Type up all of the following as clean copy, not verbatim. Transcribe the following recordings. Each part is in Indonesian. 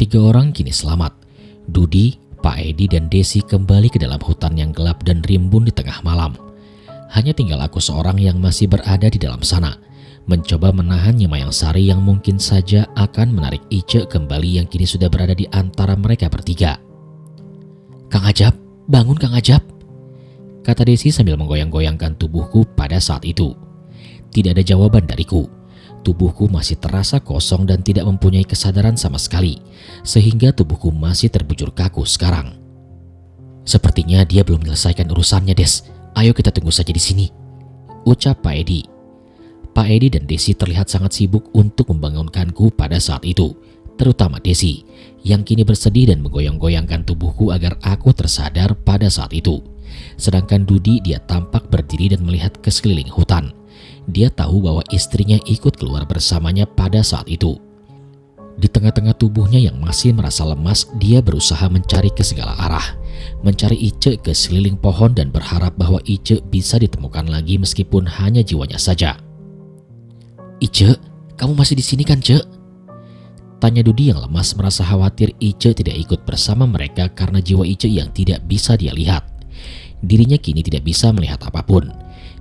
Tiga orang kini selamat. Dudi, Pak Edi, dan Desi kembali ke dalam hutan yang gelap dan rimbun di tengah malam. Hanya tinggal aku seorang yang masih berada di dalam sana, mencoba menahan Nyimayang Sari yang mungkin saja akan menarik Ice kembali yang kini sudah berada di antara mereka bertiga. "Kang Ajab, bangun Kang Ajab," kata Desi sambil menggoyang-goyangkan tubuhku pada saat itu. Tidak ada jawaban dariku. Tubuhku masih terasa kosong dan tidak mempunyai kesadaran sama sekali, sehingga tubuhku masih terbujur kaku sekarang. "Sepertinya dia belum menyelesaikan urusannya, Des. Ayo kita tunggu saja di sini," ucap Pak Edi. Pak Edi dan Desi terlihat sangat sibuk untuk membangunkanku pada saat itu, terutama Desi, yang kini bersedih dan menggoyang-goyangkan tubuhku agar aku tersadar pada saat itu. Sedangkan Dudi, dia tampak berdiri dan melihat ke sekeliling hutan. Dia tahu bahwa istrinya ikut keluar bersamanya pada saat itu. Di tengah-tengah tubuhnya yang masih merasa lemas, dia berusaha mencari ke segala arah, mencari Ice ke sekeliling pohon dan berharap bahwa Ice bisa ditemukan lagi meskipun hanya jiwanya saja. "Ice, kamu masih di sini kan, Ce?" tanya Dudi yang lemas, merasa khawatir Ice tidak ikut bersama mereka karena jiwa Ice yang tidak bisa dia lihat. Dirinya kini tidak bisa melihat apapun.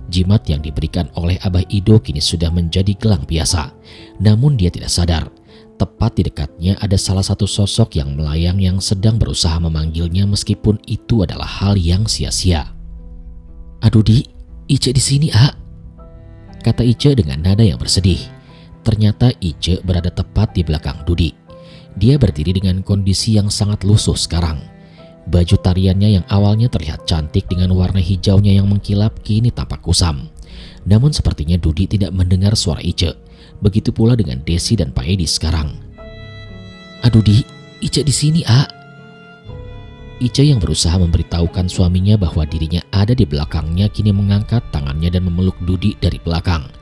Jimat yang diberikan oleh Abah Ido kini sudah menjadi gelang biasa. Namun dia tidak sadar, tepat di dekatnya ada salah satu sosok yang melayang yang sedang berusaha memanggilnya meskipun itu adalah hal yang sia-sia. "Aduh Di, Ice di sini, Ah," kata Ice dengan nada yang bersedih. Ternyata Ice berada tepat di belakang Dudi. Dia berdiri dengan kondisi yang sangat lusuh sekarang. Baju tariannya yang awalnya terlihat cantik dengan warna hijaunya yang mengkilap kini tampak kusam. Namun sepertinya Dudi tidak mendengar suara Ice. Begitu pula dengan Desi dan Pak Edi sekarang. "Aduh Di, Ice di sini, Ah." Ice yang berusaha memberitahukan suaminya bahwa dirinya ada di belakangnya kini mengangkat tangannya dan memeluk Dudi dari belakang.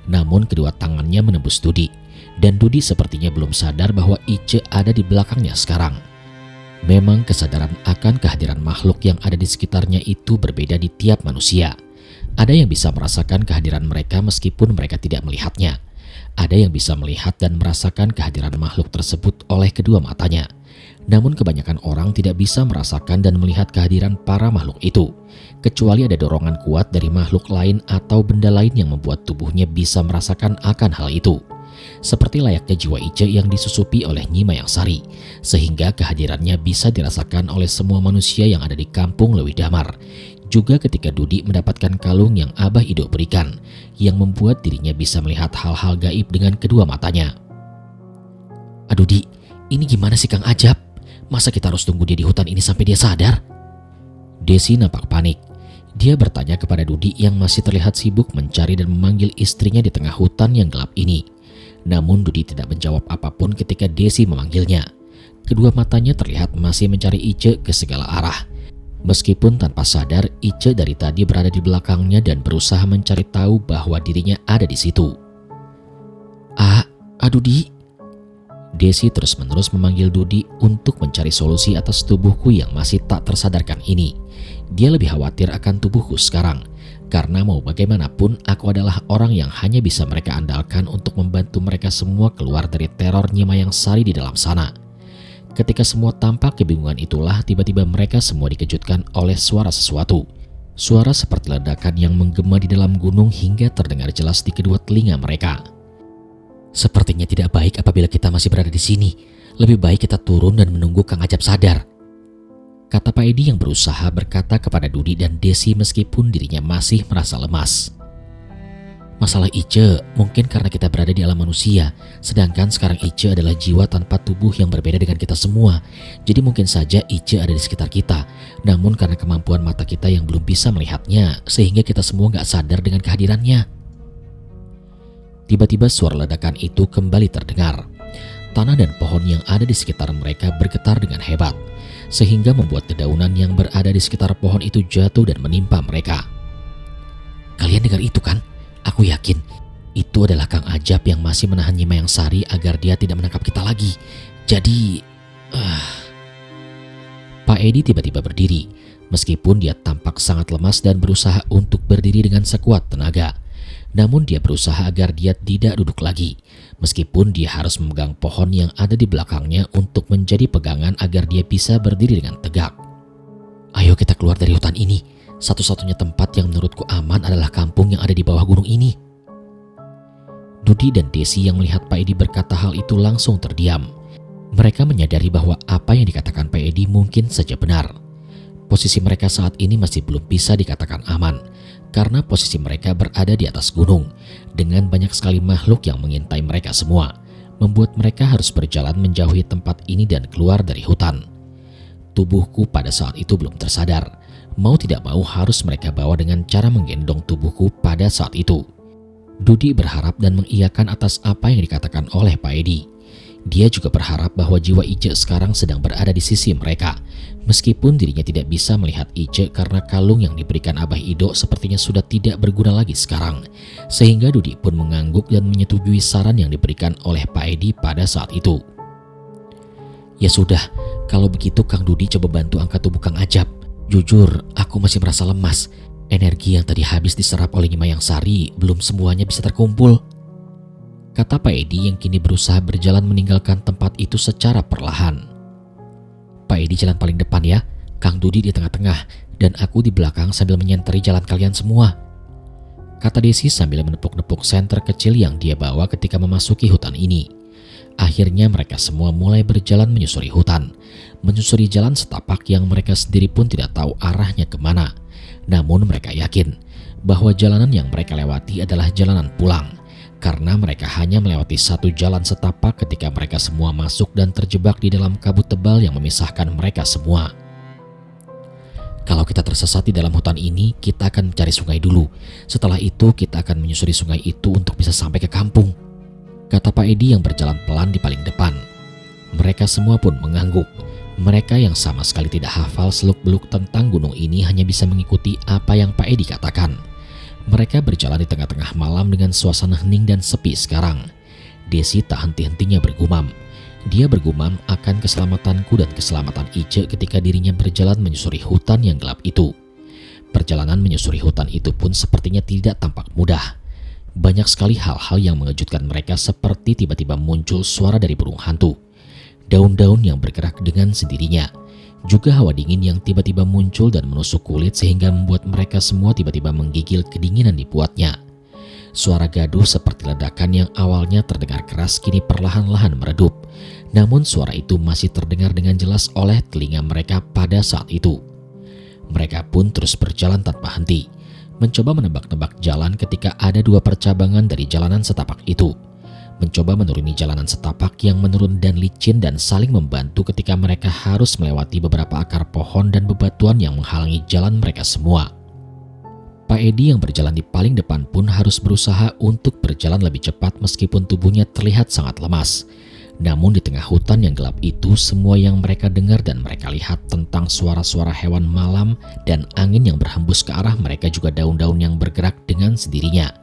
Namun kedua tangannya menembus Dudi, dan Dudi sepertinya belum sadar bahwa Ice ada di belakangnya sekarang. Memang kesadaran akan kehadiran makhluk yang ada di sekitarnya itu berbeda di tiap manusia. Ada yang bisa merasakan kehadiran mereka meskipun mereka tidak melihatnya. Ada yang bisa melihat dan merasakan kehadiran makhluk tersebut oleh kedua matanya. Namun kebanyakan orang tidak bisa merasakan dan melihat kehadiran para makhluk itu, kecuali ada dorongan kuat dari makhluk lain atau benda lain yang membuat tubuhnya bisa merasakan akan hal itu. Seperti layaknya jiwa Ice yang disusupi oleh Nyimayang Sari, sehingga kehadirannya bisa dirasakan oleh semua manusia yang ada di kampung Leuwih Damar. Juga ketika Dudi mendapatkan kalung yang Abah Ido berikan, yang membuat dirinya bisa melihat hal-hal gaib dengan kedua matanya. "Aduh Di, ini gimana sih Kang Ajab? Masa kita harus tunggu dia di hutan ini sampai dia sadar?" Desi nampak panik. Dia bertanya kepada Dudi yang masih terlihat sibuk mencari dan memanggil istrinya di tengah hutan yang gelap ini. Namun Dudi tidak menjawab apapun ketika Desi memanggilnya. Kedua matanya terlihat masih mencari Ice ke segala arah. Meskipun tanpa sadar, Ice dari tadi berada di belakangnya dan berusaha mencari tahu bahwa dirinya ada di situ. "Aduh Di." Desi terus-menerus memanggil Dudi untuk mencari solusi atas tubuhku yang masih tak tersadarkan ini. Dia lebih khawatir akan tubuhku sekarang. Karena mau bagaimanapun aku adalah orang yang hanya bisa mereka andalkan untuk membantu mereka semua keluar dari teror Nyimayang Sari di dalam sana. Ketika semua tampak kebingungan itulah tiba-tiba mereka semua dikejutkan oleh suara sesuatu. Suara seperti ledakan yang menggema di dalam gunung hingga terdengar jelas di kedua telinga mereka. "Sepertinya tidak baik apabila kita masih berada di sini. Lebih baik kita turun dan menunggu Kang Ajab sadar," kata Pak Edi yang berusaha berkata kepada Dudi dan Desi meskipun dirinya masih merasa lemas. "Masalah Ice mungkin karena kita berada di alam manusia, sedangkan sekarang Ice adalah jiwa tanpa tubuh yang berbeda dengan kita semua. Jadi mungkin saja Ice ada di sekitar kita, namun karena kemampuan mata kita yang belum bisa melihatnya, sehingga kita semua gak sadar dengan kehadirannya." Tiba-tiba suara ledakan itu kembali terdengar. Tanah dan pohon yang ada di sekitar mereka bergetar dengan hebat, sehingga membuat dedaunan yang berada di sekitar pohon itu jatuh dan menimpa mereka. "Kalian dengar itu kan? Aku yakin itu adalah Kang Ajab yang masih menahan Nyimayang Sari agar dia tidak menangkap kita lagi. Jadi..." Pak Edi tiba-tiba berdiri, meskipun dia tampak sangat lemas dan berusaha untuk berdiri dengan sekuat tenaga. Namun dia berusaha agar dia tidak duduk lagi, meskipun dia harus memegang pohon yang ada di belakangnya untuk menjadi pegangan agar dia bisa berdiri dengan tegak. Ayo kita keluar dari hutan ini. Satu-satunya tempat yang menurutku aman adalah kampung yang ada di bawah gunung ini. Dudi dan Desi yang melihat Pak Edi berkata hal itu langsung terdiam. Mereka menyadari bahwa apa yang dikatakan Pak Edi mungkin saja benar. Posisi mereka saat ini masih belum bisa dikatakan aman, karena posisi mereka berada di atas gunung, dengan banyak sekali makhluk yang mengintai mereka semua, membuat mereka harus berjalan menjauhi tempat ini dan keluar dari hutan. Tubuhku pada saat itu belum tersadar, mau tidak mau harus mereka bawa dengan cara menggendong tubuhku pada saat itu. Dudi berharap dan mengiyakan atas apa yang dikatakan oleh Pak Edi. Dia juga berharap bahwa jiwa Ice sekarang sedang berada di sisi mereka, meskipun dirinya tidak bisa melihat Ice karena kalung yang diberikan Abah Ido sepertinya sudah tidak berguna lagi sekarang. Sehingga Dudi pun mengangguk dan menyetujui saran yang diberikan oleh Pak Edi pada saat itu. Ya sudah, kalau begitu Kang Dudi coba bantu angkat tubuh Kang Ajab. Jujur, aku masih merasa lemas. Energi yang tadi habis diserap oleh Nyi Mayang Sari belum semuanya bisa terkumpul, kata Pak Edi yang kini berusaha berjalan meninggalkan tempat itu secara perlahan. Pak Edi jalan paling depan ya, Kang Dudi di tengah-tengah, dan aku di belakang sambil menyenteri jalan kalian semua, kata Desi sambil menepuk-nepuk senter kecil yang dia bawa ketika memasuki hutan ini. Akhirnya mereka semua mulai berjalan menyusuri hutan, menyusuri jalan setapak yang mereka sendiri pun tidak tahu arahnya kemana. Namun mereka yakin bahwa jalanan yang mereka lewati adalah jalanan pulang, karena mereka hanya melewati satu jalan setapak ketika mereka semua masuk dan terjebak di dalam kabut tebal yang memisahkan mereka semua. Kalau kita tersesat di dalam hutan ini, kita akan mencari sungai dulu. Setelah itu kita akan menyusuri sungai itu untuk bisa sampai ke kampung, kata Pak Edi yang berjalan pelan di paling depan. Mereka semua pun mengangguk. Mereka yang sama sekali tidak hafal seluk-beluk tentang gunung ini hanya bisa mengikuti apa yang Pak Edi katakan. Mereka berjalan di tengah-tengah malam dengan suasana hening dan sepi sekarang. Desi tak henti-hentinya bergumam. Dia bergumam akan keselamatanku dan keselamatan Ice ketika dirinya berjalan menyusuri hutan yang gelap itu. Perjalanan menyusuri hutan itu pun sepertinya tidak tampak mudah. Banyak sekali hal-hal yang mengejutkan mereka, seperti tiba-tiba muncul suara dari burung hantu, daun-daun yang bergerak dengan sendirinya, juga hawa dingin yang tiba-tiba muncul dan menusuk kulit sehingga membuat mereka semua tiba-tiba menggigil kedinginan dibuatnya. Suara gaduh seperti ledakan yang awalnya terdengar keras kini perlahan-lahan meredup. Namun suara itu masih terdengar dengan jelas oleh telinga mereka pada saat itu. Mereka pun terus berjalan tanpa henti, mencoba menebak-nebak jalan ketika ada dua percabangan dari jalanan setapak itu. Mencoba menuruni jalanan setapak yang menurun dan licin dan saling membantu ketika mereka harus melewati beberapa akar pohon dan bebatuan yang menghalangi jalan mereka semua. Pak Edi yang berjalan di paling depan pun harus berusaha untuk berjalan lebih cepat meskipun tubuhnya terlihat sangat lemas. Namun di tengah hutan yang gelap itu, semua yang mereka dengar dan mereka lihat tentang suara-suara hewan malam dan angin yang berhembus ke arah mereka, juga daun-daun yang bergerak dengan sendirinya.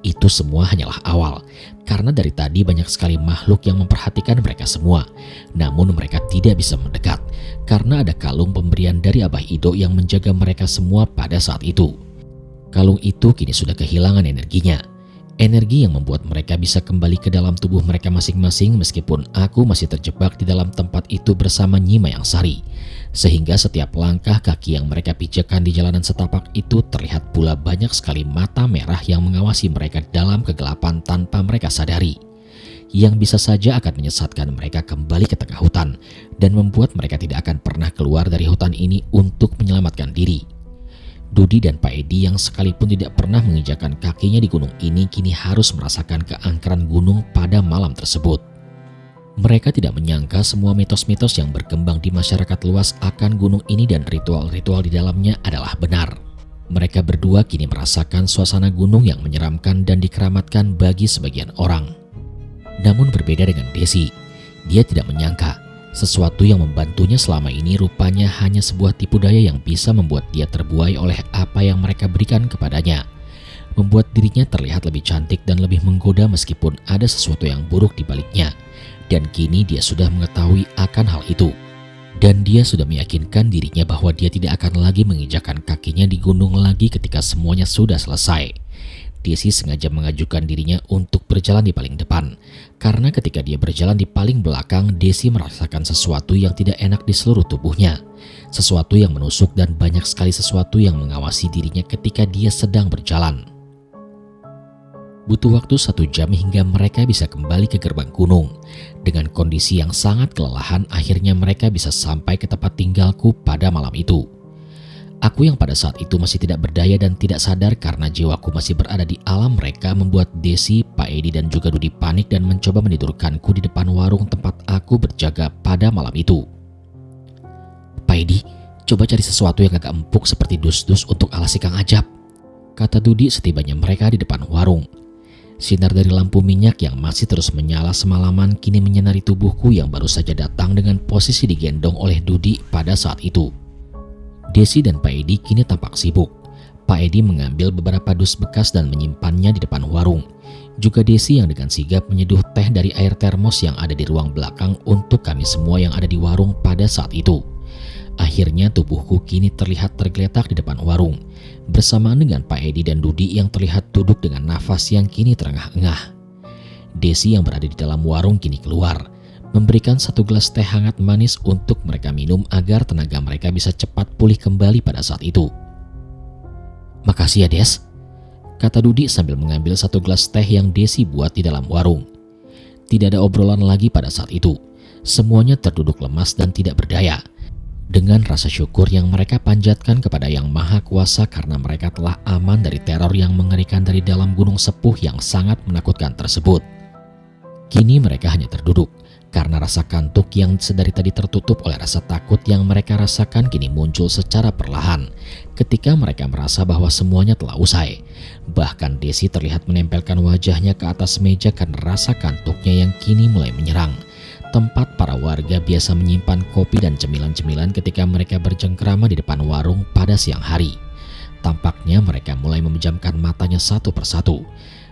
Itu semua hanyalah awal, karena dari tadi banyak sekali makhluk yang memperhatikan mereka semua. Namun mereka tidak bisa mendekat, karena ada kalung pemberian dari Abah Ido yang menjaga mereka semua pada saat itu. Kalung itu kini sudah kehilangan energinya. Energi yang membuat mereka bisa kembali ke dalam tubuh mereka masing-masing, meskipun aku masih terjebak di dalam tempat itu bersama Nyi Mayang Sari. Sehingga setiap langkah kaki yang mereka pijakan di jalanan setapak itu terlihat pula banyak sekali mata merah yang mengawasi mereka dalam kegelapan tanpa mereka sadari, yang bisa saja akan menyesatkan mereka kembali ke tengah hutan dan membuat mereka tidak akan pernah keluar dari hutan ini untuk menyelamatkan diri. Dudi dan Pak Edi yang sekalipun tidak pernah menginjakan kakinya di gunung ini kini harus merasakan keangkeran gunung pada malam tersebut. Mereka tidak menyangka semua mitos-mitos yang berkembang di masyarakat luas akan gunung ini dan ritual-ritual di dalamnya adalah benar. Mereka berdua kini merasakan suasana gunung yang menyeramkan dan dikeramatkan bagi sebagian orang. Namun berbeda dengan Desi, dia tidak menyangka sesuatu yang membantunya selama ini rupanya hanya sebuah tipu daya yang bisa membuat dia terbuai oleh apa yang mereka berikan kepadanya. Membuat dirinya terlihat lebih cantik dan lebih menggoda meskipun ada sesuatu yang buruk di baliknya. Dan kini dia sudah mengetahui akan hal itu. Dan dia sudah meyakinkan dirinya bahwa dia tidak akan lagi menginjakan kakinya di gunung lagi ketika semuanya sudah selesai. Desi sengaja mengajukan dirinya untuk berjalan di paling depan, karena ketika dia berjalan di paling belakang, Desi merasakan sesuatu yang tidak enak di seluruh tubuhnya. Sesuatu yang menusuk dan banyak sekali sesuatu yang mengawasi dirinya ketika dia sedang berjalan. Butuh waktu 1 jam hingga mereka bisa kembali ke gerbang gunung. Dengan kondisi yang sangat kelelahan, akhirnya mereka bisa sampai ke tempat tinggalku pada malam itu. Aku yang pada saat itu masih tidak berdaya dan tidak sadar karena jiwaku masih berada di alam mereka membuat Desi, Pak Edi dan juga Dudi panik dan mencoba menidurkanku di depan warung tempat aku berjaga pada malam itu. "Pak Edi, coba cari sesuatu yang agak empuk seperti dus-dus untuk alasi Kang Ajab," kata Dudi setibanya mereka di depan warung. Sinar dari lampu minyak yang masih terus menyala semalaman kini menyinari tubuhku yang baru saja datang dengan posisi digendong oleh Dudi pada saat itu. Desi dan Pak Edi kini tampak sibuk. Pak Edi mengambil beberapa dus bekas dan menyimpannya di depan warung. Juga Desi yang dengan sigap menyeduh teh dari air termos yang ada di ruang belakang untuk kami semua yang ada di warung pada saat itu. Akhirnya tubuhku kini terlihat tergeletak di depan warung, bersamaan dengan Pak Edi dan Dudi yang terlihat duduk dengan nafas yang kini terengah-engah. Desi yang berada di dalam warung kini keluar, memberikan 1 gelas teh hangat manis untuk mereka minum agar tenaga mereka bisa cepat pulih kembali pada saat itu. "Makasih ya Des," kata Dudi sambil mengambil 1 gelas teh yang Desi buat di dalam warung. Tidak ada obrolan lagi pada saat itu. Semuanya terduduk lemas dan tidak berdaya. Dengan rasa syukur yang mereka panjatkan kepada Yang Maha Kuasa karena mereka telah aman dari teror yang mengerikan dari dalam gunung sepuh yang sangat menakutkan tersebut. Kini mereka hanya terduduk, karena rasa kantuk yang sedari tadi tertutup oleh rasa takut yang mereka rasakan kini muncul secara perlahan ketika mereka merasa bahwa semuanya telah usai. Bahkan Desi terlihat menempelkan wajahnya ke atas meja karena rasa kantuknya yang kini mulai menyerang. Tempat para warga biasa menyimpan kopi dan cemilan-cemilan ketika mereka bercengkrama di depan warung pada siang hari. Tampaknya mereka mulai memejamkan matanya satu persatu.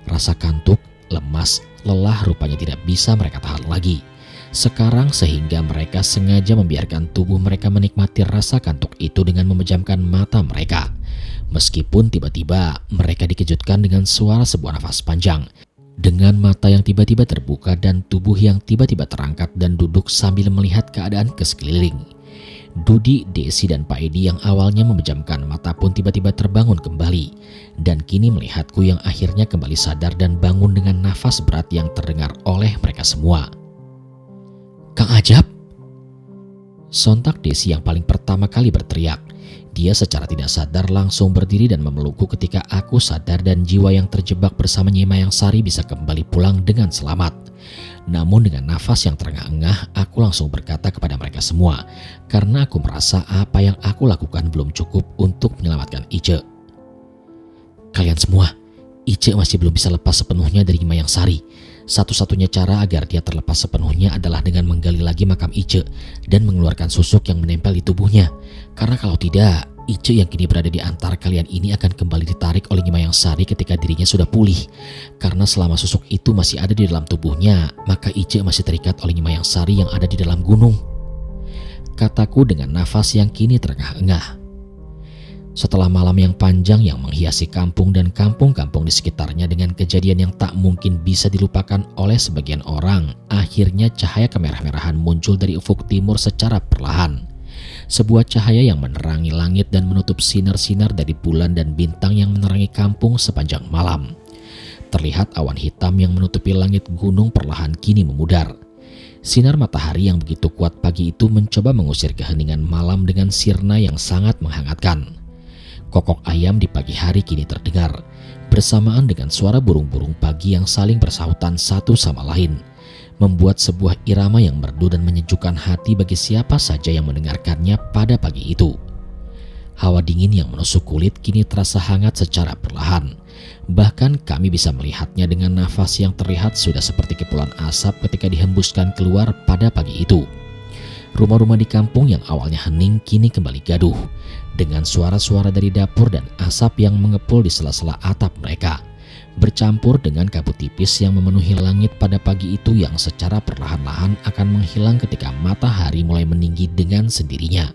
Rasa kantuk, lemas, lelah rupanya tidak bisa mereka tahan lagi. Sekarang sehingga mereka sengaja membiarkan tubuh mereka menikmati rasa kantuk itu dengan memejamkan mata mereka. Meskipun tiba-tiba mereka dikejutkan dengan suara sebuah nafas panjang. Dengan mata yang tiba-tiba terbuka dan tubuh yang tiba-tiba terangkat dan duduk sambil melihat keadaan ke sekeliling. Dudi, Desi dan Pak Edi yang awalnya memejamkan mata pun tiba-tiba terbangun kembali. Dan kini melihatku yang akhirnya kembali sadar dan bangun dengan nafas berat yang terdengar oleh mereka semua. "Kang Ajab!" Sontak Desi yang paling pertama kali berteriak. Dia secara tidak sadar langsung berdiri dan memelukku ketika aku sadar dan jiwa yang terjebak bersama Nyi Mayang Sari bisa kembali pulang dengan selamat. Namun dengan nafas yang terengah-engah, aku langsung berkata kepada mereka semua, karena aku merasa apa yang aku lakukan belum cukup untuk menyelamatkan Ice. "Kalian semua, Ice masih belum bisa lepas sepenuhnya dari Nyi Mayang Sari. Satu-satunya cara agar dia terlepas sepenuhnya adalah dengan menggali lagi makam Ice dan mengeluarkan susuk yang menempel di tubuhnya. Karena kalau tidak, Ice yang kini berada di antara kalian ini akan kembali ditarik oleh Nyi Mayang Sari ketika dirinya sudah pulih. Karena selama susuk itu masih ada di dalam tubuhnya, maka Ice masih terikat oleh Nyi Mayang Sari yang ada di dalam gunung," kataku dengan nafas yang kini terengah-engah. Setelah malam yang panjang yang menghiasi kampung dan kampung-kampung di sekitarnya dengan kejadian yang tak mungkin bisa dilupakan oleh sebagian orang, akhirnya cahaya kemerah-merahan muncul dari ufuk timur secara perlahan. Sebuah cahaya yang menerangi langit dan menutup sinar-sinar dari bulan dan bintang yang menerangi kampung sepanjang malam. Terlihat awan hitam yang menutupi langit gunung perlahan kini memudar. Sinar matahari yang begitu kuat pagi itu mencoba mengusir keheningan malam dengan sirna yang sangat menghangatkan. Kokok ayam di pagi hari kini terdengar, bersamaan dengan suara burung-burung pagi yang saling bersahutan satu sama lain, membuat sebuah irama yang merdu dan menyejukkan hati bagi siapa saja yang mendengarkannya pada pagi itu. Hawa dingin yang menusuk kulit kini terasa hangat secara perlahan. Bahkan kami bisa melihatnya dengan nafas yang terlihat sudah seperti kepulan asap ketika dihembuskan keluar pada pagi itu. Rumah-rumah di kampung yang awalnya hening kini kembali gaduh, dengan suara-suara dari dapur dan asap yang mengepul di sela-sela atap mereka, bercampur dengan kabut tipis yang memenuhi langit pada pagi itu yang secara perlahan-lahan akan menghilang ketika matahari mulai meninggi dengan sendirinya.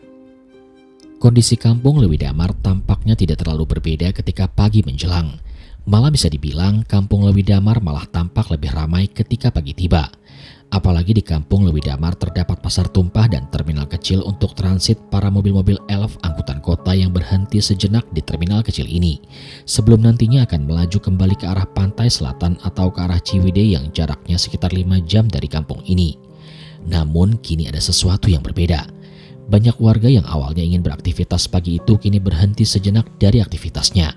Kondisi kampung Lewi Damar tampaknya tidak terlalu berbeda ketika pagi menjelang. Malah bisa dibilang kampung Lewi Damar malah tampak lebih ramai ketika pagi tiba. Apalagi di kampung Lewi Damar terdapat pasar tumpah dan terminal kecil untuk transit para mobil-mobil elf angkutan kota yang berhenti sejenak di terminal kecil ini, sebelum nantinya akan melaju kembali ke arah pantai selatan atau ke arah Ciwidey yang jaraknya sekitar 5 jam dari kampung ini. Namun kini ada sesuatu yang berbeda. Banyak warga yang awalnya ingin beraktivitas pagi itu kini berhenti sejenak dari aktivitasnya.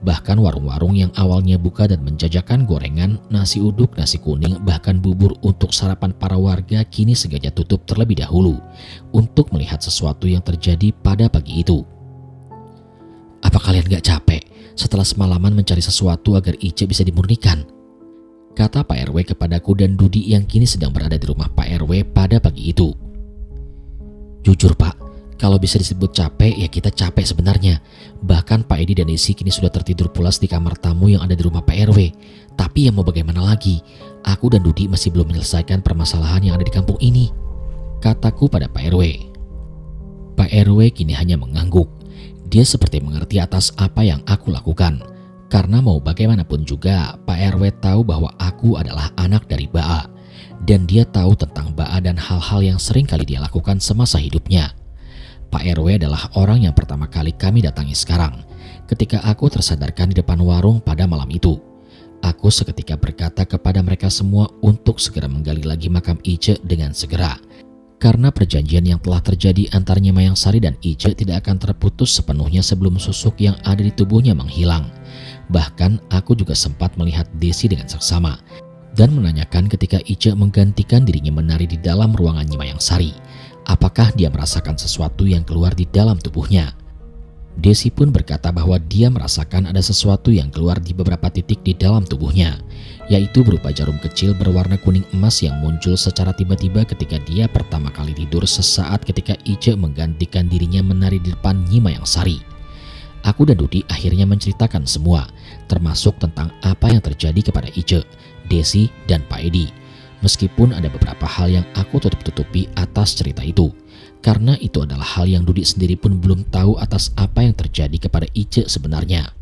Bahkan warung-warung yang awalnya buka dan menjajakan gorengan, nasi uduk, nasi kuning, bahkan bubur untuk sarapan para warga kini sengaja tutup terlebih dahulu untuk melihat sesuatu yang terjadi pada pagi itu. Apa kalian gak capek setelah semalaman mencari sesuatu agar Ice bisa dimurnikan? Kata Pak RW kepadaku dan Dudi yang kini sedang berada di rumah Pak RW pada pagi itu. Jujur Pak, kalau bisa disebut capek ya kita capek sebenarnya. Bahkan Pak Edi dan Isi kini sudah tertidur pulas di kamar tamu yang ada di rumah Pak RW. Tapi ya mau bagaimana lagi, aku dan Dudi masih belum menyelesaikan permasalahan yang ada di kampung ini, kataku pada Pak RW. Pak RW kini hanya mengangguk. Dia seperti mengerti atas apa yang aku lakukan. Karena mau bagaimanapun juga Pak RW tahu bahwa aku adalah anak dari Ba'a. Dan dia tahu tentang Ba'a dan hal-hal yang sering kali dia lakukan semasa hidupnya. Pak RW adalah orang yang pertama kali kami datangi sekarang, ketika aku tersadarkan di depan warung pada malam itu. Aku seketika berkata kepada mereka semua untuk segera menggali lagi makam Ice dengan segera. Karena perjanjian yang telah terjadi antara Nyai Mayang Sari dan Ice tidak akan terputus sepenuhnya sebelum susuk yang ada di tubuhnya menghilang. Bahkan aku juga sempat melihat Desi dengan seksama dan menanyakan ketika Ice menggantikan dirinya menari di dalam ruangan Nyai Mayang Sari, apakah dia merasakan sesuatu yang keluar di dalam tubuhnya. Desi pun berkata bahwa dia merasakan ada sesuatu yang keluar di beberapa titik di dalam tubuhnya, yaitu berupa jarum kecil berwarna kuning emas yang muncul secara tiba-tiba ketika dia pertama kali tidur sesaat ketika Ice menggantikan dirinya menari di depan Nyai Mayang Sari. Aku dan Dudi akhirnya menceritakan semua, termasuk tentang apa yang terjadi kepada Ice, Desi, dan Pak Edi. Meskipun ada beberapa hal yang aku tutup-tutupi atas cerita itu, karena itu adalah hal yang Dudi sendiri pun belum tahu atas apa yang terjadi kepada Ice sebenarnya.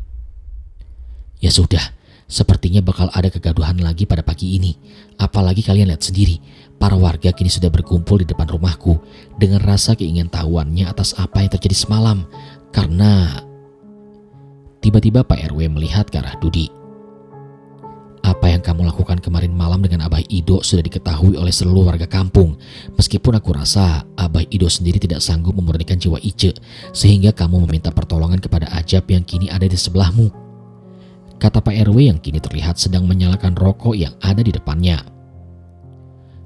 Ya sudah, sepertinya bakal ada kegaduhan lagi pada pagi ini. Apalagi kalian lihat sendiri, para warga kini sudah berkumpul di depan rumahku dengan rasa keingintahuannya atas apa yang terjadi semalam. Karena tiba-tiba Pak RW melihat ke arah Dudi. Apa yang kamu lakukan kemarin malam dengan Abah Ido sudah diketahui oleh seluruh warga kampung. Meskipun aku rasa Abah Ido sendiri tidak sanggup memurnikan jiwa Ice, sehingga kamu meminta pertolongan kepada Ajab yang kini ada di sebelahmu, kata Pak RW yang kini terlihat sedang menyalakan rokok yang ada di depannya.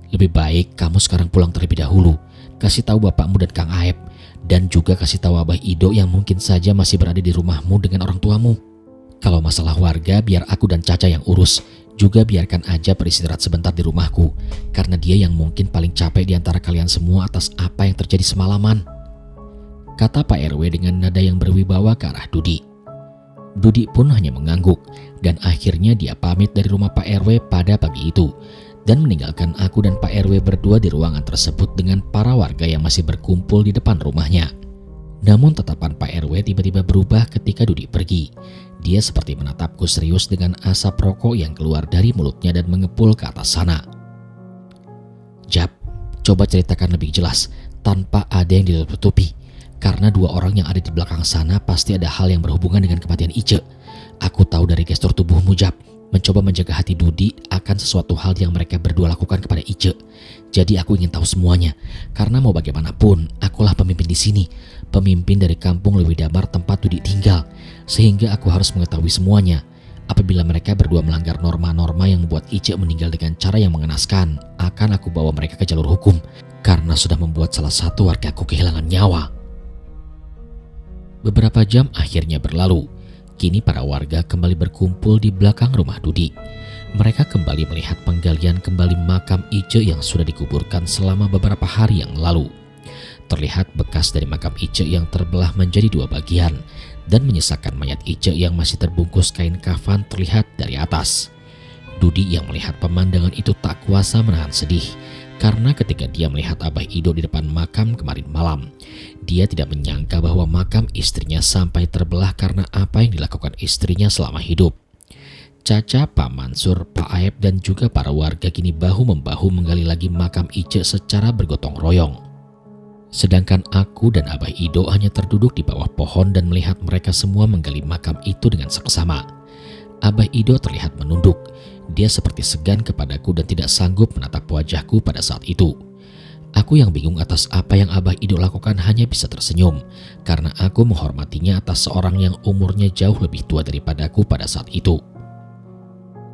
Lebih baik kamu sekarang pulang terlebih dahulu, kasih tahu bapakmu dan Kang Aep, dan juga kasih tahu Abah Ido yang mungkin saja masih berada di rumahmu dengan orang tuamu. Kalau masalah warga biar aku dan Caca yang urus. Juga biarkan aja beristirahat sebentar di rumahku, karena dia yang mungkin paling capek di antara kalian semua atas apa yang terjadi semalaman, kata Pak RW dengan nada yang berwibawa ke arah Dudi. Dudi pun hanya mengangguk, dan akhirnya dia pamit dari rumah Pak RW pada pagi itu dan meninggalkan aku dan Pak RW berdua di ruangan tersebut dengan para warga yang masih berkumpul di depan rumahnya. Namun tatapan Pak RW tiba-tiba berubah ketika Dudi pergi. Dia seperti menatapku serius dengan asap rokok yang keluar dari mulutnya dan mengepul ke atas sana. Jab, coba ceritakan lebih jelas tanpa ada yang ditutupi. Karena dua orang yang ada di belakang sana pasti ada hal yang berhubungan dengan kematian Ice. Aku tahu dari gestur tubuhmu, Jab, mencoba menjaga hati Dudi akan sesuatu hal yang mereka berdua lakukan kepada Ice. Jadi aku ingin tahu semuanya, karena mau bagaimanapun, akulah pemimpin di sini, pemimpin dari kampung Lewi Damar tempat Dudi tinggal, sehingga aku harus mengetahui semuanya. Apabila mereka berdua melanggar norma-norma yang membuat Ice meninggal dengan cara yang mengenaskan, akan aku bawa mereka ke jalur hukum, karena sudah membuat salah satu wargaku kehilangan nyawa. Beberapa jam akhirnya berlalu. Kini para warga kembali berkumpul di belakang rumah Dudi. Mereka kembali melihat penggalian kembali makam Ice yang sudah dikuburkan selama beberapa hari yang lalu. Terlihat bekas dari makam Ice yang terbelah menjadi dua bagian dan menyisakan mayat Ice yang masih terbungkus kain kafan terlihat dari atas. Dudi yang melihat pemandangan itu tak kuasa menahan sedih, karena ketika dia melihat Abah Ido di depan makam kemarin malam, dia tidak menyangka bahwa makam istrinya sampai terbelah karena apa yang dilakukan istrinya selama hidup. Caca, Pak Mansur, Pak Aep, dan juga para warga kini bahu-membahu menggali lagi makam Ice secara bergotong royong. Sedangkan aku dan Abah Ido hanya terduduk di bawah pohon dan melihat mereka semua menggali makam itu dengan seksama. Abah Ido terlihat menunduk. Dia seperti segan kepadaku dan tidak sanggup menatap wajahku pada saat itu. Aku yang bingung atas apa yang Abah Ido lakukan hanya bisa tersenyum, karena aku menghormatinya atas seorang yang umurnya jauh lebih tua daripadaku pada saat itu.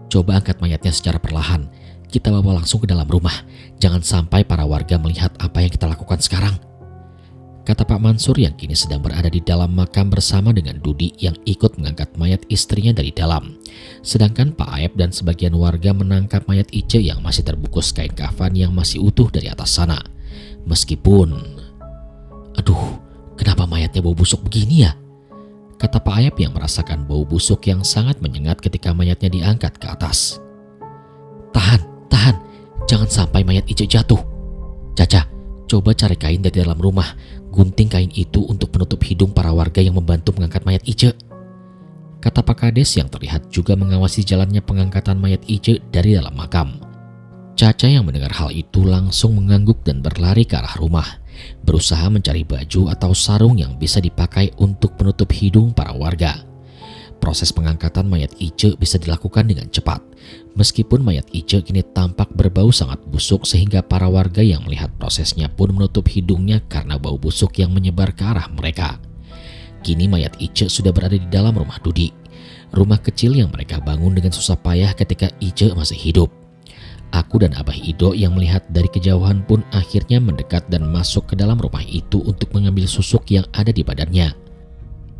Coba angkat mayatnya secara perlahan. Kita bawa langsung ke dalam rumah. Jangan sampai para warga melihat apa yang kita lakukan sekarang, kata Pak Mansur yang kini sedang berada di dalam makam bersama dengan Dudi yang ikut mengangkat mayat istrinya dari dalam. Sedangkan Pak Aep dan sebagian warga menangkap mayat Ice yang masih terbungkus kain kafan yang masih utuh dari atas sana. Meskipun, aduh, kenapa mayatnya bau busuk begini ya? Kata Pak Aep yang merasakan bau busuk yang sangat menyengat ketika mayatnya diangkat ke atas. Tahan, jangan sampai mayat Ice jatuh. Caca, coba cari kain dari dalam rumah, gunting kain itu untuk menutup hidung para warga yang membantu mengangkat mayat Ice, kata Pak Kades yang terlihat juga mengawasi jalannya pengangkatan mayat Ice dari dalam makam. Caca yang mendengar hal itu langsung mengangguk dan berlari ke arah rumah, berusaha mencari baju atau sarung yang bisa dipakai untuk menutup hidung para warga. Proses pengangkatan mayat Ice bisa dilakukan dengan cepat, meskipun mayat Ice kini tampak berbau sangat busuk sehingga para warga yang melihat prosesnya pun menutup hidungnya karena bau busuk yang menyebar ke arah mereka. Kini mayat Ice sudah berada di dalam rumah Dudi, rumah kecil yang mereka bangun dengan susah payah ketika Ice masih hidup. Aku dan Abah Ido yang melihat dari kejauhan pun akhirnya mendekat dan masuk ke dalam rumah itu untuk mengambil susuk yang ada di badannya.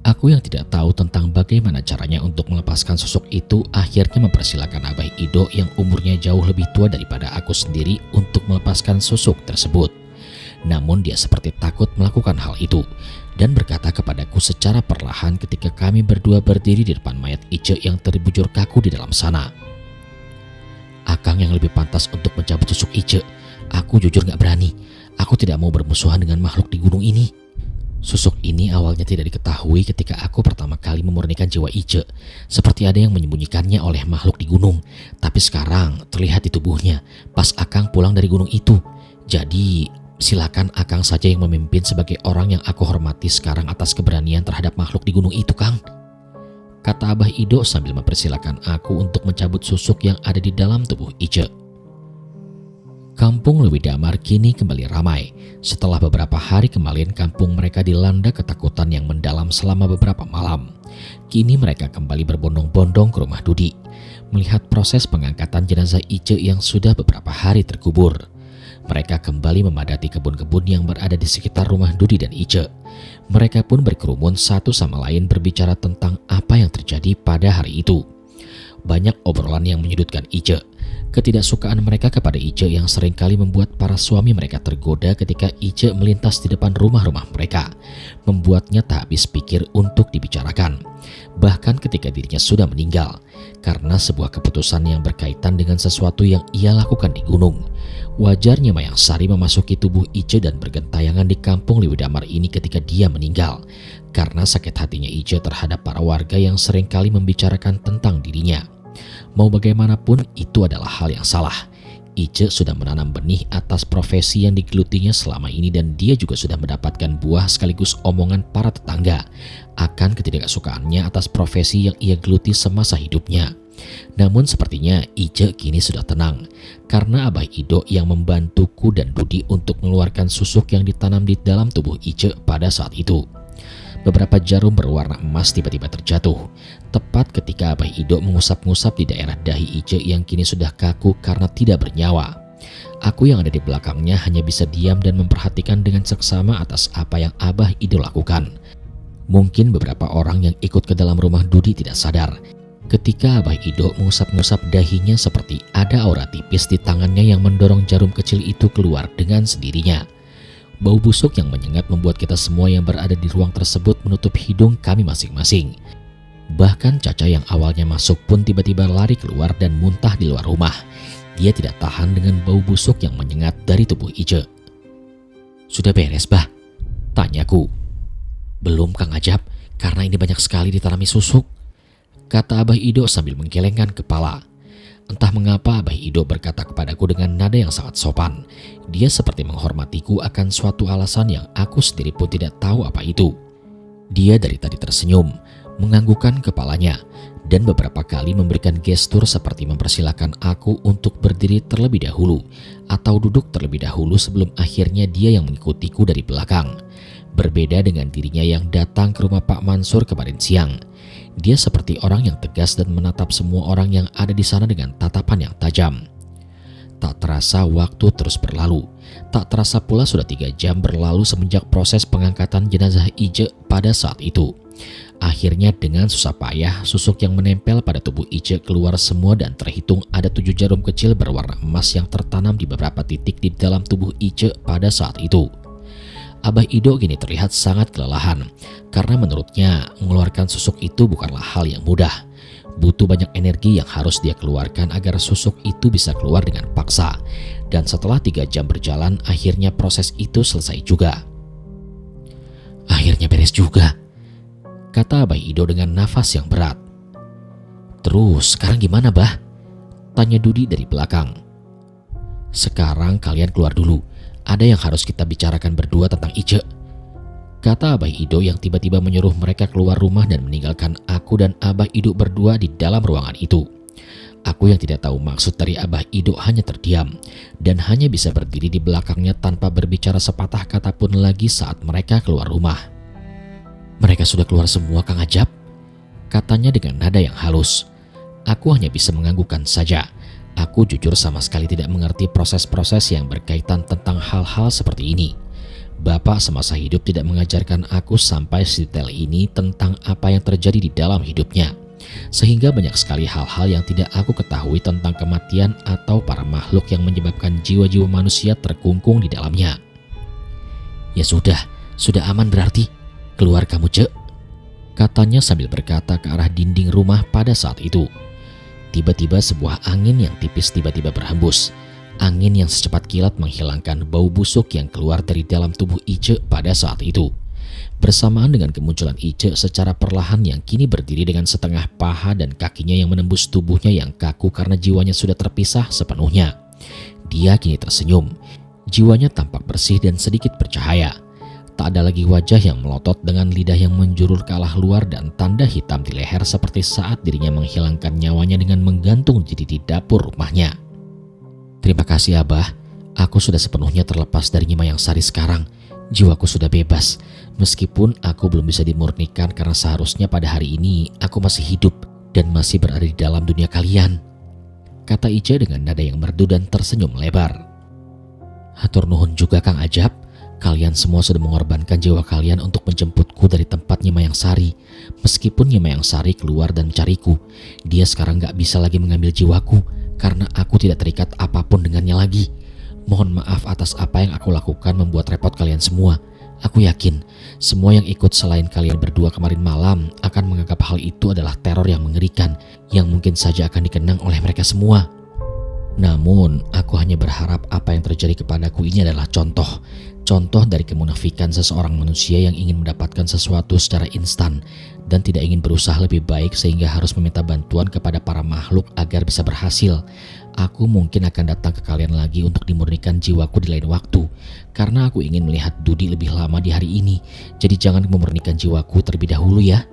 Aku yang tidak tahu tentang bagaimana caranya untuk melepaskan susuk itu akhirnya mempersilahkan Abah Ido yang umurnya jauh lebih tua daripada aku sendiri untuk melepaskan susuk tersebut. Namun dia seperti takut melakukan hal itu dan berkata kepadaku secara perlahan ketika kami berdua berdiri di depan mayat Ice yang terbujur kaku di dalam sana. Akang yang lebih pantas untuk mencabut susuk Ice. Aku jujur gak berani. Aku tidak mau bermusuhan dengan makhluk di gunung ini. Susuk ini awalnya tidak diketahui ketika aku pertama kali memurnikan jiwa Ice. Seperti ada yang menyembunyikannya oleh makhluk di gunung. Tapi sekarang terlihat di tubuhnya pas Akang pulang dari gunung itu. Jadi silakan Akang saja yang memimpin sebagai orang yang aku hormati sekarang atas keberanian terhadap makhluk di gunung itu, Kang, kata Abah Ido sambil mempersilahkan aku untuk mencabut susuk yang ada di dalam tubuh Ice. Kampung Lewi Damar kini kembali ramai. Setelah beberapa hari kemarin kampung mereka dilanda ketakutan yang mendalam selama beberapa malam. Kini mereka kembali berbondong-bondong ke rumah Dudi, melihat proses pengangkatan jenazah Ice yang sudah beberapa hari terkubur. Mereka kembali memadati kebun-kebun yang berada di sekitar rumah Dudi dan Ice. Mereka pun berkerumun satu sama lain berbicara tentang apa yang terjadi pada hari itu. Banyak obrolan yang menyudutkan Ice. Ketidaksukaan mereka kepada Ice yang seringkali membuat para suami mereka tergoda ketika Ice melintas di depan rumah-rumah mereka, membuatnya tak habis pikir untuk dibicarakan. Bahkan ketika dirinya sudah meninggal, karena sebuah keputusan yang berkaitan dengan sesuatu yang ia lakukan di gunung. Wajarnya Mayang Sari memasuki tubuh Ice dan bergentayangan di kampung Lewi Damar ini ketika dia meninggal, karena sakit hatinya Ice terhadap para warga yang seringkali membicarakan tentang dirinya. Mau bagaimanapun itu adalah hal yang salah. Ice sudah menanam benih atas profesi yang digelutinya selama ini dan dia juga sudah mendapatkan buah sekaligus omongan para tetangga akan ketidaksukaannya atas profesi yang ia geluti semasa hidupnya. Namun sepertinya Ice kini sudah tenang karena Abah Ido yang membantuku dan Dudi untuk mengeluarkan susuk yang ditanam di dalam tubuh Ice pada saat itu. Beberapa jarum berwarna emas tiba-tiba terjatuh, tepat ketika Abah Ido mengusap-ngusap di daerah dahi Ice yang kini sudah kaku karena tidak bernyawa. Aku yang ada di belakangnya hanya bisa diam dan memperhatikan dengan seksama atas apa yang Abah Ido lakukan. Mungkin beberapa orang yang ikut ke dalam rumah Dudi tidak sadar ketika Abah Ido mengusap-ngusap dahinya seperti ada aura tipis di tangannya yang mendorong jarum kecil itu keluar dengan sendirinya. Bau busuk yang menyengat membuat kita semua yang berada di ruang tersebut menutup hidung kami masing-masing. Bahkan Caca yang awalnya masuk pun tiba-tiba lari keluar dan muntah di luar rumah. Dia tidak tahan dengan bau busuk yang menyengat dari tubuh Ice. "Sudah beres, Bah?" tanyaku. "Belum, Kang Ajab, karena ini banyak sekali ditanami susuk," kata Abah Ido sambil menggelengkan kepala. Entah mengapa Abah Ido berkata kepadaku dengan nada yang sangat sopan. Dia seperti menghormatiku akan suatu alasan yang aku sendiri pun tidak tahu apa itu. Dia dari tadi tersenyum, menganggukkan kepalanya, dan beberapa kali memberikan gestur seperti mempersilahkan aku untuk berdiri terlebih dahulu atau duduk terlebih dahulu sebelum akhirnya dia yang mengikutiku dari belakang. Berbeda dengan dirinya yang datang ke rumah Pak Mansur kemarin siang. Dia seperti orang yang tegas dan menatap semua orang yang ada di sana dengan tatapan yang tajam. Tak terasa waktu terus berlalu. Tak terasa pula sudah 3 jam berlalu semenjak proses pengangkatan jenazah Ice pada saat itu. Akhirnya dengan susah payah susuk yang menempel pada tubuh Ice keluar semua dan terhitung ada 7 jarum kecil berwarna emas yang tertanam di beberapa titik di dalam tubuh Ice pada saat itu. Abah Ido kini terlihat sangat kelelahan karena menurutnya mengeluarkan susuk itu bukanlah hal yang mudah. Butuh banyak energi yang harus dia keluarkan agar susuk itu bisa keluar dengan paksa. Dan setelah 3 jam berjalan akhirnya proses itu selesai juga. Akhirnya beres juga, kata Abah Ido dengan nafas yang berat. Terus sekarang gimana, Bah? Tanya Dudi dari belakang. Sekarang kalian keluar dulu. Ada yang harus kita bicarakan berdua tentang Ice, kata Abah Ido yang tiba-tiba menyuruh mereka keluar rumah dan meninggalkan aku dan Abah Ido berdua di dalam ruangan itu. Aku yang tidak tahu maksud dari Abah Ido hanya terdiam dan hanya bisa berdiri di belakangnya tanpa berbicara sepatah kata pun lagi saat mereka keluar rumah. Mereka sudah keluar semua, Kang Ajab, katanya dengan nada yang halus. Aku hanya bisa menganggukkan saja. Aku jujur sama sekali tidak mengerti proses-proses yang berkaitan tentang hal-hal seperti ini. Bapak semasa hidup tidak mengajarkan aku sampai sedetail ini tentang apa yang terjadi di dalam hidupnya. Sehingga banyak sekali hal-hal yang tidak aku ketahui tentang kematian atau para makhluk yang menyebabkan jiwa-jiwa manusia terkungkung di dalamnya. Ya sudah aman berarti. Keluar kamu, Cek, katanya sambil berkata ke arah dinding rumah pada saat itu. Tiba-tiba sebuah angin yang tipis tiba-tiba berhembus. Angin yang secepat kilat menghilangkan bau busuk yang keluar dari dalam tubuh Ice pada saat itu. Bersamaan dengan kemunculan Ice secara perlahan yang kini berdiri dengan setengah paha dan kakinya yang menembus tubuhnya yang kaku karena jiwanya sudah terpisah sepenuhnya. Dia kini tersenyum. Jiwanya tampak bersih dan sedikit bercahaya. Tak ada lagi wajah yang melotot dengan lidah yang menjulur ke arah luar dan tanda hitam di leher seperti saat dirinya menghilangkan nyawanya dengan menggantung diri di dapur rumahnya. Terima kasih, Abah. Aku sudah sepenuhnya terlepas dari Nyi Mayang Sari sekarang. Jiwaku sudah bebas. Meskipun aku belum bisa dimurnikan karena seharusnya pada hari ini aku masih hidup dan masih berada di dalam dunia kalian, kata Ice dengan nada yang merdu dan tersenyum lebar. Hatur nuhun juga, Kang Ajab. Kalian semua sudah mengorbankan jiwa kalian untuk menjemputku dari tempat Nyi Mayang Sari. Meskipun Nyi Mayang Sari keluar dan mencariku, dia sekarang gak bisa lagi mengambil jiwaku karena aku tidak terikat apapun dengannya lagi. Mohon maaf atas apa yang aku lakukan membuat repot kalian semua. Aku yakin semua yang ikut selain kalian berdua kemarin malam akan menganggap hal itu adalah teror yang mengerikan yang mungkin saja akan dikenang oleh mereka semua. Namun aku hanya berharap apa yang terjadi kepadaku ini adalah contoh dari kemunafikan seseorang manusia yang ingin mendapatkan sesuatu secara instan dan tidak ingin berusaha lebih baik sehingga harus meminta bantuan kepada para makhluk agar bisa berhasil. Aku mungkin akan datang ke kalian lagi untuk dimurnikan jiwaku di lain waktu karena aku ingin melihat Dudi lebih lama di hari ini. Jadi jangan memurnikan jiwaku terlebih dahulu ya.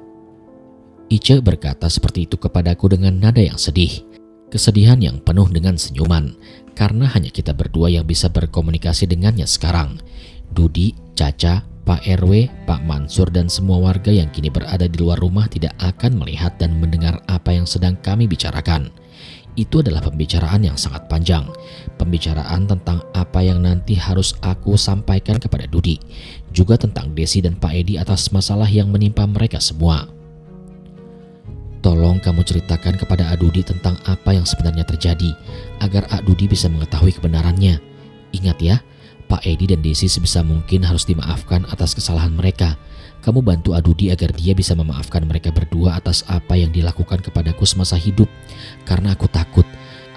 Ice berkata seperti itu kepadaku dengan nada yang sedih. Kesedihan yang penuh dengan senyuman karena hanya kita berdua yang bisa berkomunikasi dengannya sekarang. Dudi, Caca, Pak RW, Pak Mansur dan semua warga yang kini berada di luar rumah tidak akan melihat dan mendengar apa yang sedang kami bicarakan. Itu adalah pembicaraan yang sangat panjang. Pembicaraan tentang apa yang nanti harus aku sampaikan kepada Dudi. Juga tentang Desi dan Pak Edi atas masalah yang menimpa mereka semua. Tolong kamu ceritakan kepada Adudi tentang apa yang sebenarnya terjadi agar Adudi bisa mengetahui kebenarannya. Ingat ya, Pak Edi dan Desi sebisa mungkin harus dimaafkan atas kesalahan mereka. Kamu bantu Adudi agar dia bisa memaafkan mereka berdua atas apa yang dilakukan kepadaku semasa hidup. Karena aku takut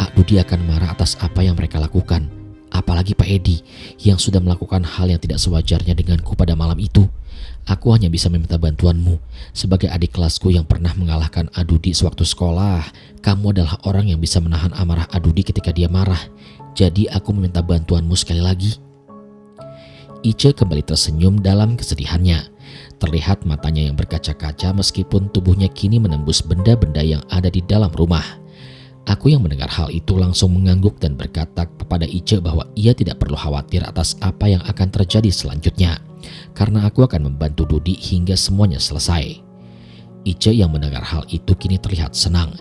Adudi akan marah atas apa yang mereka lakukan. Apalagi Pak Edi yang sudah melakukan hal yang tidak sewajarnya denganku pada malam itu. Aku hanya bisa meminta bantuanmu. Sebagai adik kelasku yang pernah mengalahkan Adudi sewaktu sekolah, kamu adalah orang yang bisa menahan amarah Adudi ketika dia marah. Jadi aku meminta bantuanmu sekali lagi." Ice kembali tersenyum dalam kesedihannya. Terlihat matanya yang berkaca-kaca meskipun tubuhnya kini menembus benda-benda yang ada di dalam rumah. Aku yang mendengar hal itu langsung mengangguk dan berkata kepada Ice bahwa ia tidak perlu khawatir atas apa yang akan terjadi selanjutnya, karena aku akan membantu Dudi hingga semuanya selesai. Ice yang mendengar hal itu kini terlihat senang.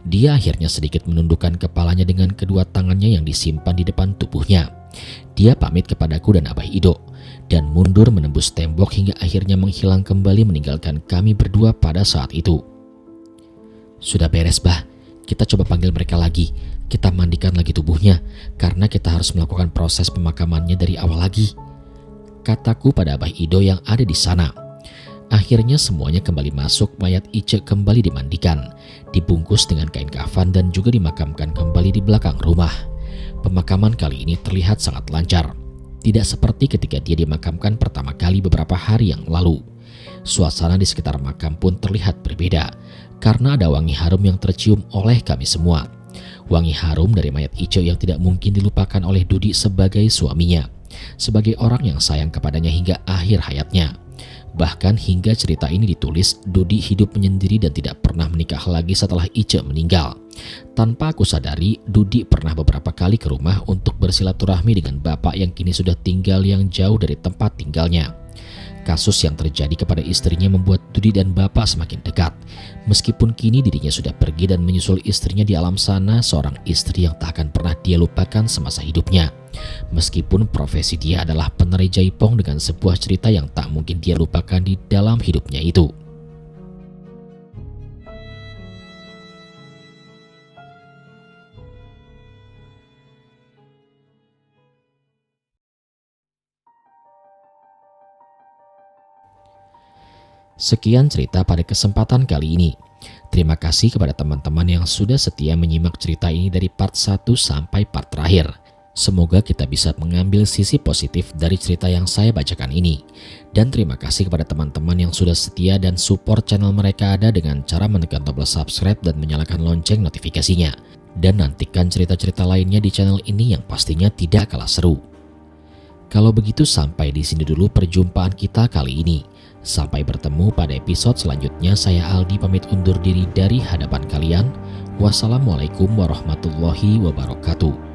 Dia akhirnya sedikit menundukkan kepalanya dengan kedua tangannya yang disimpan di depan tubuhnya. Dia pamit kepadaku dan Abah Ido, dan mundur menembus tembok hingga akhirnya menghilang kembali meninggalkan kami berdua pada saat itu. "Sudah beres, Bah. Kita coba panggil mereka lagi. Kita mandikan lagi tubuhnya, karena kita harus melakukan proses pemakamannya dari awal lagi," kataku pada Abah Ido yang ada di sana. Akhirnya semuanya kembali masuk, mayat Ice kembali dimandikan, dibungkus dengan kain kafan dan juga dimakamkan kembali di belakang rumah. Pemakaman kali ini terlihat sangat lancar. Tidak seperti ketika dia dimakamkan pertama kali beberapa hari yang lalu. Suasana di sekitar makam pun terlihat berbeda, karena ada wangi harum yang tercium oleh kami semua. Wangi harum dari mayat Ice yang tidak mungkin dilupakan oleh Dudi sebagai suaminya, sebagai orang yang sayang kepadanya hingga akhir hayatnya. Bahkan hingga cerita ini ditulis, Dudi hidup menyendiri dan tidak pernah menikah lagi setelah Ice meninggal. Tanpa aku sadari, Dudi pernah beberapa kali ke rumah untuk bersilaturahmi dengan bapak yang kini sudah tinggal yang jauh dari tempat tinggalnya. Kasus yang terjadi kepada istrinya membuat Dudi dan bapak semakin dekat. Meskipun kini dirinya sudah pergi dan menyusul istrinya di alam sana, seorang istri yang tak akan pernah dia lupakan semasa hidupnya. Meskipun profesi dia adalah penari jaipong dengan sebuah cerita yang tak mungkin dia lupakan di dalam hidupnya itu. Sekian cerita pada kesempatan kali ini. Terima kasih kepada teman-teman yang sudah setia menyimak cerita ini dari part 1 sampai part terakhir. Semoga kita bisa mengambil sisi positif dari cerita yang saya bacakan ini. Dan terima kasih kepada teman-teman yang sudah setia dan support channel Mereka Ada dengan cara menekan tombol subscribe dan menyalakan lonceng notifikasinya. Dan nantikan cerita-cerita lainnya di channel ini yang pastinya tidak kalah seru. Kalau begitu sampai di sini dulu perjumpaan kita kali ini. Sampai bertemu pada episode selanjutnya. Saya Aldi pamit undur diri dari hadapan kalian. Wassalamualaikum warahmatullahi wabarakatuh.